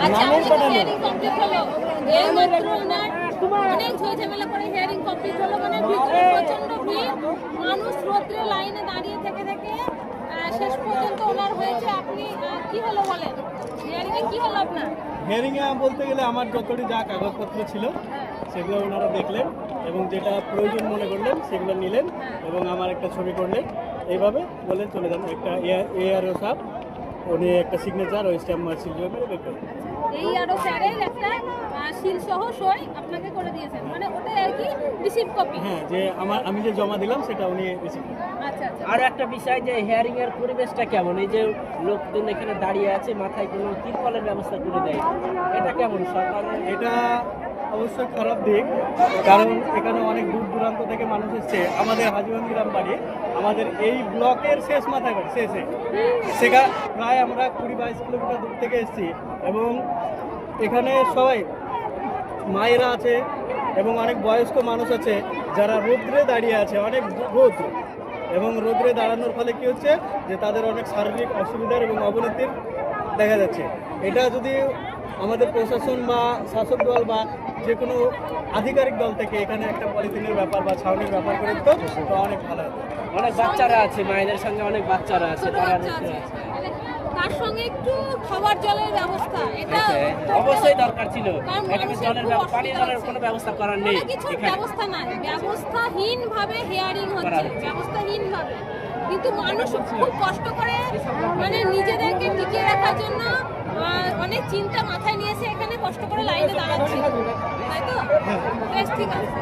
আচ্ছা, নামের পাঠানো হিয়ারিং কমপ্লিট হলো, এই মাত্র ওনার অনেক ঝামেলা করে হিয়ারিং কমপ্লিট হলো, মানে ভিতরে প্রচন্ড ভিড়, মানুষ রোদ্রে লাইনে দাঁড়িয়ে থেকে থেকে শেষ পর্যন্ত ওনার হয়েছে। আপনি কি হলো বলেন, হিয়ারিং এ কি হলো আপনার? হিয়ারিং এ বলতে গেলে আমার যতটি যা কাগজপত্র ছিল সেগুলো ওনারা দেখলেন এবং যেটা প্রয়োজন মনে করলেন সেগুলো নিলেন এবং আমার একটা ছবি করলেন, এইভাবে বলে চলে যান। একটা এআরও সাহেব উনি একটা সিগনেচার ওই স্ট্যাম্প মার্ক সিল মেরে বের করেন। এই আরো স্যারের একটা সিল সহ সই আপনাকে করে দিয়েছেন, মানে ওটাই আর কি রিসিভ কপি। হ্যাঁ, যে আমি যে জমা দিলাম সেটা উনি রিসিভ করেন। আচ্ছা আচ্ছা। আর একটা বিষয় যে হিয়ারিং এর পরিবেশটা কেমন, এই যে লোকজন এখানে দাঁড়িয়ে আছে মাথায় কোনো তিরপলের ব্যবস্থা করে দেয়, এটা কেমন সরকারের? এটা অবশ্যই খারাপ দিক, কারণ এখানে অনেক দূর দূরান্ত থেকে মানুষ এসছে। আমাদের হাজিগঞ্জ গ্রাম বাড়ি আমাদের এই ব্লকের শেষ মাথায় বাড়ি শেষে, সেখানে প্রায় আমরা 20-22 কিলোমিটার দূর থেকে এসেছি এবং এখানে সবাই মায়েরা আছে এবং অনেক বয়স্ক মানুষ আছে যারা রৌদ্রে দাঁড়িয়ে আছে, অনেক রোদ এবং রৌদ্রে দাঁড়ানোর ফলে কী হচ্ছে যে তাদের অনেক শারীরিক অসুবিধার এবং অবনতির দেখা যাচ্ছে। এটা যদি আমাদের প্রশাসন বা শাসক দল বা যে কোনো আধিকারিক দল থেকে এখানে একটা পলিথিনের ব্যাপার বা ছাউনির ব্যাপার করে দিত তো অনেক ভালো হতো। অনেক বাচ্চারা আছে, মায়েদের সঙ্গে অনেক বাচ্চারা আছে, ছোট তারা বাচ্চা আছে, মানে তার সঙ্গে একটু খাবার জলের ব্যবস্থা এটা অবশ্যই দরকার ছিল। কারণ এখানে মানুষের জলের খুব পানীয় অসুবিধা জলের হচ্ছে। কোনো ব্যবস্থা করার কোনো নেই কিছুর এখানে। ব্যবস্থা নাই, ব্যবস্থাহীন ভাবে হিয়ারিং করা হচ্ছে, হচ্ছে। ব্যবস্থাহীন ভাবে। কিন্তু মানুষ খুব কষ্ট করে মানে নিজেদেরকে টিকিয়ে রাখার জন্য অনেক চিন্তা মাথায় নিয়ে এসে এখানে কষ্ট করে লাইনে দাঁড়াচ্ছে, তাই তো? বেশ, ঠিক আছে।